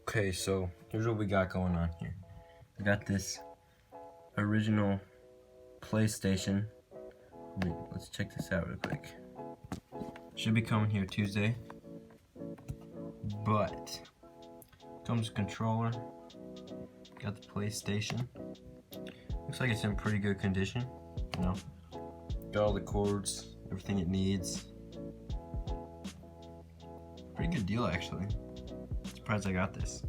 Okay, so here's what we got going on here. We got this original PlayStation. Let's check this out real quick. Should be coming here Tuesday, but comes with controller. Got the PlayStation. Looks like it's in pretty good condition. You know, got all the cords, everything it needs. Pretty good deal actually. Surprised I got this.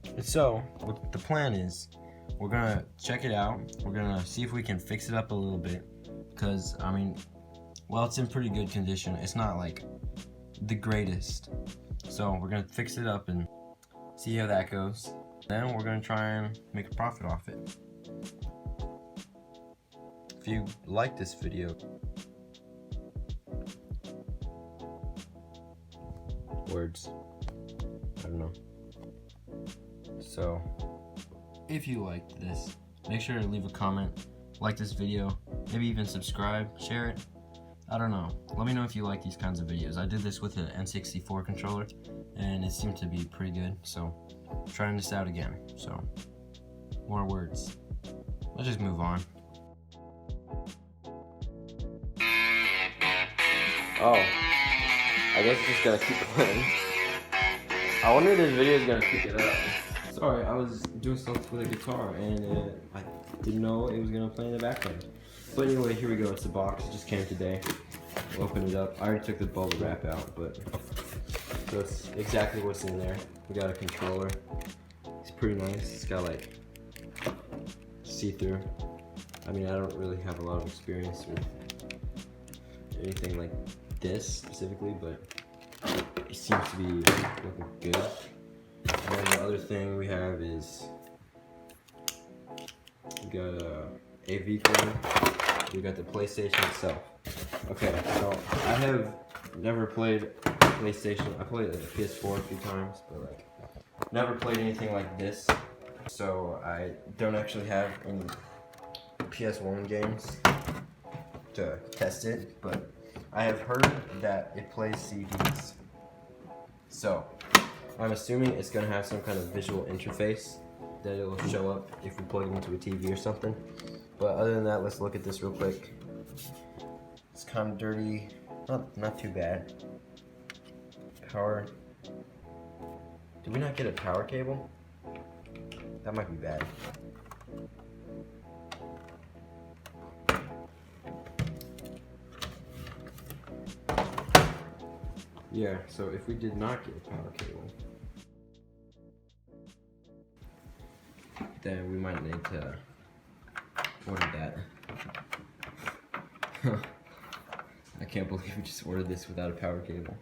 And so, what the plan is, we're gonna check it out. We're gonna see if we can fix it up a little bit, because I mean, well, it's in pretty good condition. It's not like the greatest. So we're gonna fix it up and see how that goes. Then we're gonna try and make a profit off it. If you like this video, words, I don't know. So, if you liked this, make sure to leave a comment, like this video, maybe even subscribe, share it. I don't know. Let me know if you like these kinds of videos. I did this with an N64 controller, and it seemed to be pretty good. So, I'm trying this out again. So, more words. Let's just move on. Oh, I guess it's just gonna keep playing. I wonder if this video is gonna pick it up. Sorry, I was doing stuff with a guitar and I didn't know it was gonna play in the background. But anyway, here we go. It's the box. It just came today. We'll open it up. I already took the bubble wrap out, but that's exactly what's in there. We got a controller. It's pretty nice. It's got like see-through. I mean, I don't really have a lot of experience with anything like this specifically, but it seems to be looking good. And then the other thing we have is we got a AV cord. We got the PlayStation itself. Okay, so I have never played PlayStation. I played like PS4 a few times, but like never played anything like this. So I don't actually have any PS1 games to test it, but I have heard that it plays CDs. So I'm assuming it's gonna have some kind of visual interface that it'll show up if we plug it into a TV or something. But other than that, let's look at this real quick. It's kind of dirty, not too bad. Power. Did we not get a power cable? That might be bad. Yeah, so if we did not get a power cable, then we might need to order that. I can't believe we just ordered this without a power cable.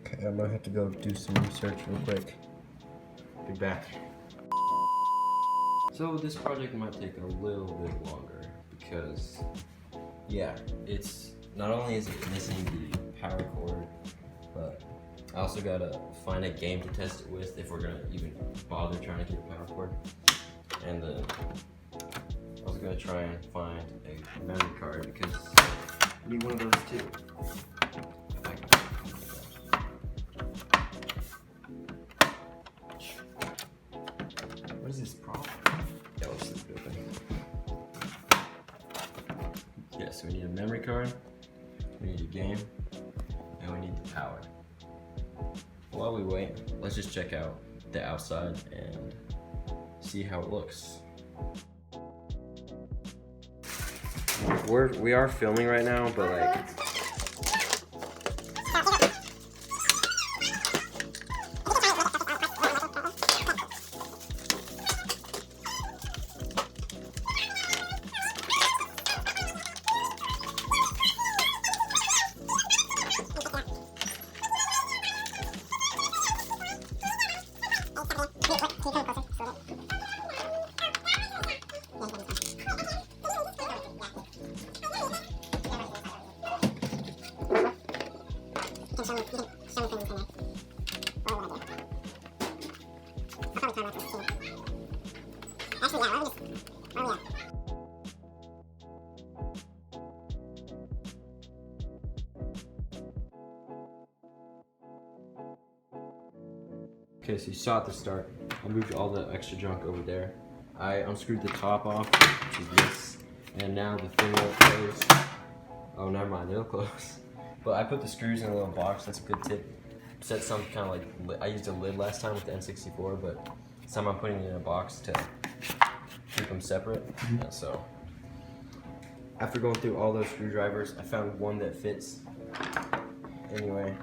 Okay, I might have to go do some research real quick. Be back. So this project might take a little bit longer because, yeah, it's not only is it missing the power cord, but I also gotta find a game to test it with if we're gonna even bother trying to get a power cord. And then I was gonna try and find a memory card because I need one of those too. What is this problem? Yeah, let's just open. Yeah, so we need a memory card, we need a game, and we need the power. While we wait, let's just check out the outside and see how it looks. We are filming right now, but like, Okay, so you saw at the start, I moved all the extra junk over there. I unscrewed the top off, which is this, and now the thing won't close. Oh, never mind, it'll close. But I put the screws in a little box, that's a good tip. Set some kind of like, I used a lid last time with the N64, but some I'm putting it in a box to keep them separate. Yeah, so, after going through all those screwdrivers, I found one that fits. Anyway,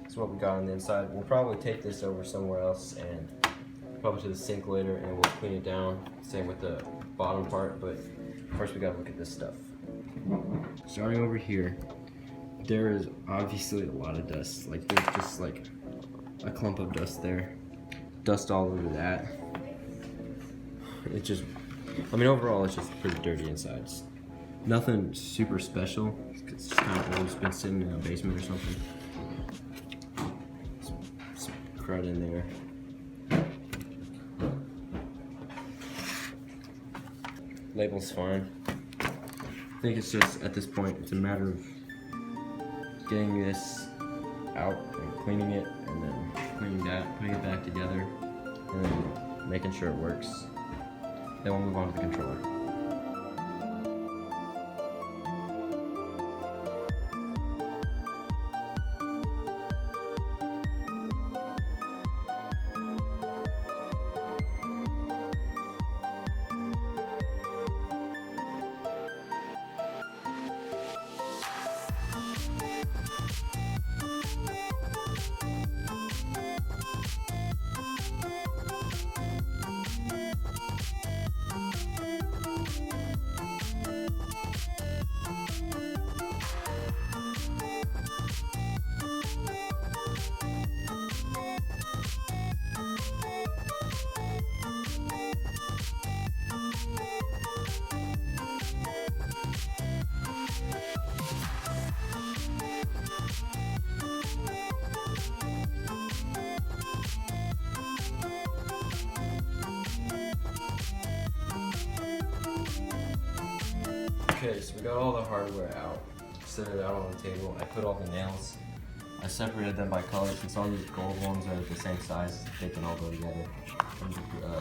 that's what we got on the inside. We'll probably take this over somewhere else and probably to the sink later, and we'll clean it down. Same with the bottom part, but first we gotta look at this stuff. Starting over here, there is obviously a lot of dust. Like there's just like a clump of dust there. Dust all over that. It's just, I mean overall it's just pretty dirty inside. It's nothing super special. It's just kind of always been sitting in a basement or something. Some crud in there. Label's fine. I think it's just, at this point, it's a matter of getting this out and cleaning it, and then cleaning that, putting it back together, and then making sure it works. Then we'll move on to the controller. Okay, so we got all the hardware out, set it out on the table. I put all the nails. I separated them by color since all these gold ones are the same size, they can all go together. And,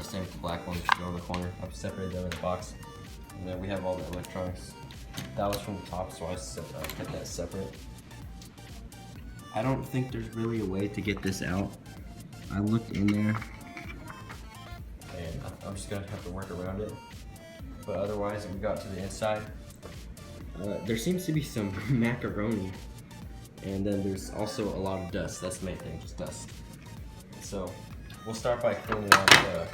same with the black ones, go in the corner. I've separated them in the box. And then we have all the electronics. That was from the top, so I kept that separate. I don't think there's really a way to get this out. I looked in there, and I'm just gonna have to work around it. But otherwise, we got to the inside. There seems to be some macaroni, and then there's also a lot of dust. That's the main thing, just dust. So we'll start by cleaning out the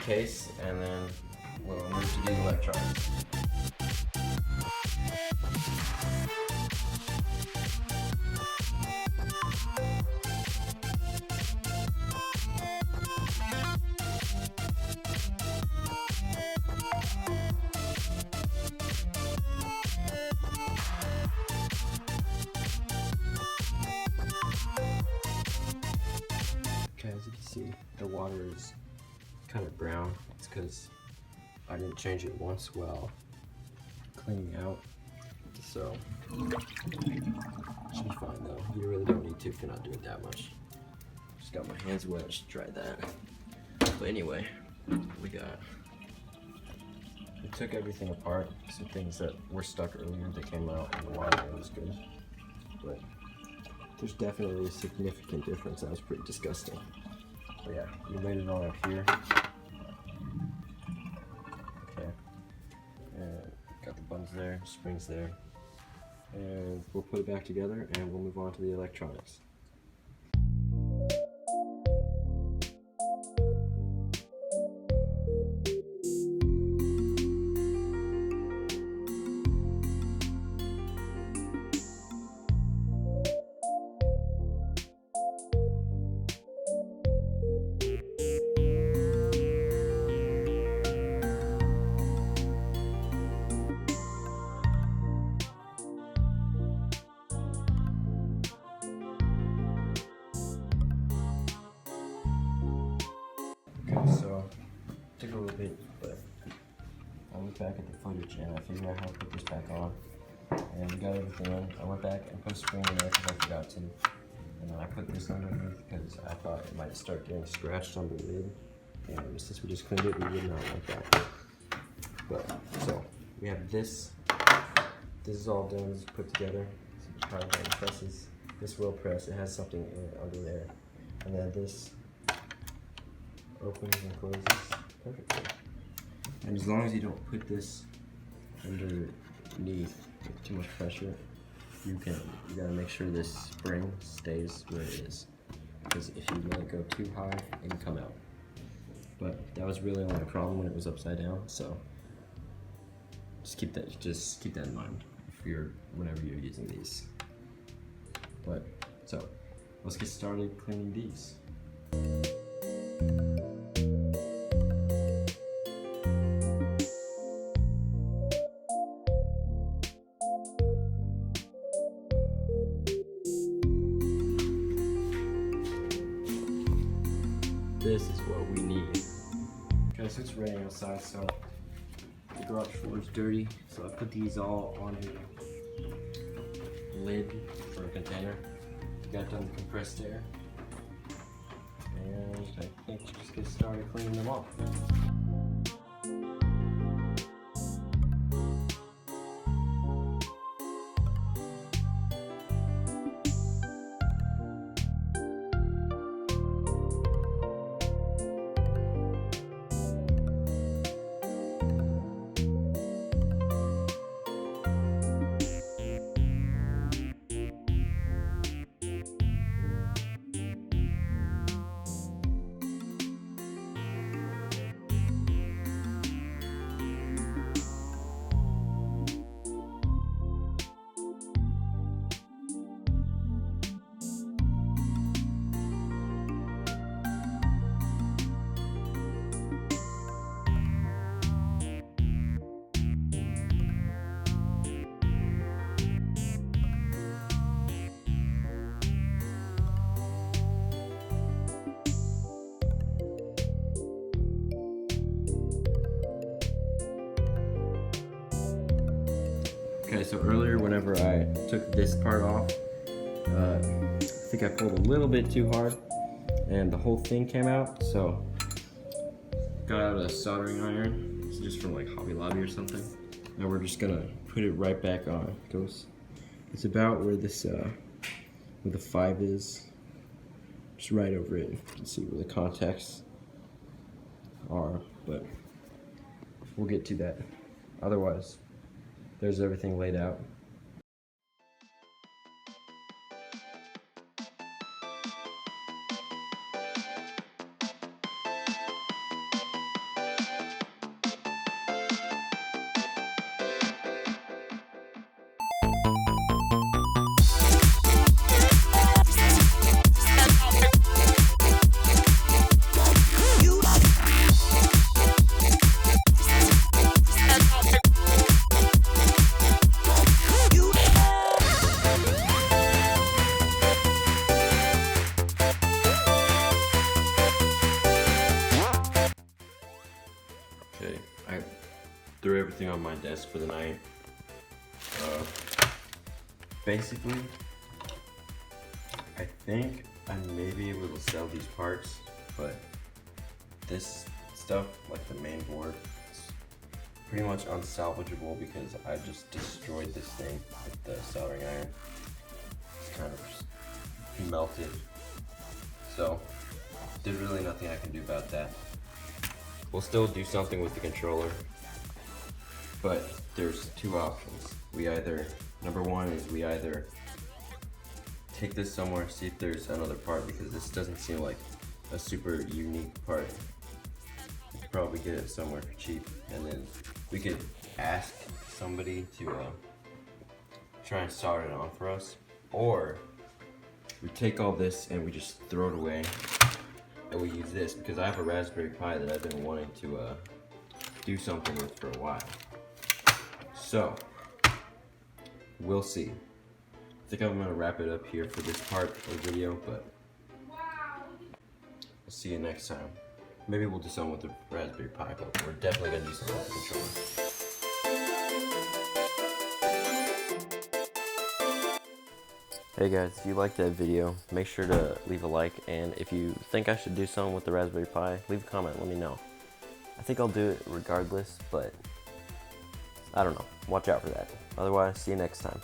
case, and then we'll move to the electronics. Okay, as you can see, the water is kind of brown. It's because I didn't change it once while cleaning out. So, should be fine though. You really don't need to if you're not doing that much. Just got my hands wet, I should try that. But anyway, we took everything apart. Some things that were stuck earlier that came out and the water was good. But there's definitely a significant difference. That was pretty disgusting. But yeah, we laid it all out here. Okay. And got the buttons there, springs there. And we'll put it back together and we'll move on to the electronics. took a little bit, but I looked back at the footage and I figured out how to put this back on. And we got everything in. I went back and put a spring in there because I forgot to. And then I put this underneath because I thought it might start getting scratched on the lid. And since we just cleaned it, we would not want that. But, so, we have this. This is all done, it's put together. So the power button presses. This will press, it has something in it under there. And then this opens and closes perfectly. And as long as you don't put this underneath with too much pressure, you gotta make sure this spring stays where it is. Because if you let it go too high, it can come out. But that was really only a problem when it was upside down, so just keep that in mind whenever you're using these. But so let's get started cleaning these. This is what we need. Okay, so it's raining outside, so the garage floor is dirty. So I put these all on a lid for a container. Got done the compressed air. And I think we'll just get started cleaning them off. Okay, so earlier whenever I took this part off, I think I pulled a little bit too hard and the whole thing came out, so got out a soldering iron. It's just from like Hobby Lobby or something. Now we're just gonna put it right back on. It's about where this, where the 5 is, just right over it. You can see where the contacts are, but we'll get to that. Otherwise, there's everything laid out. Okay, I threw everything on my desk for the night. Basically, I think I may be able to sell these parts, but this stuff, like the main board, is pretty much unsalvageable because I just destroyed this thing with the soldering iron. It's kind of melted. So, there's really nothing I can do about that. We'll still do something with the controller, but there's 2 options. Number one is we either take this somewhere, see if there's another part, because this doesn't seem like a super unique part. We could probably get it somewhere for cheap, and then we could ask somebody to try and solder it on for us, or we take all this and we just throw it away. And we use this because I have a Raspberry Pi that I've been wanting to do something with for a while. So, we'll see. I think I'm gonna wrap it up here for this part of the video, but we'll see you next time. Maybe we'll do something with the Raspberry Pi, but we're definitely gonna do something with the controller. Hey guys, if you liked that video, make sure to leave a like, and if you think I should do something with the Raspberry Pi, leave a comment, let me know. I think I'll do it regardless, but I don't know. Watch out for that. Otherwise, see you next time.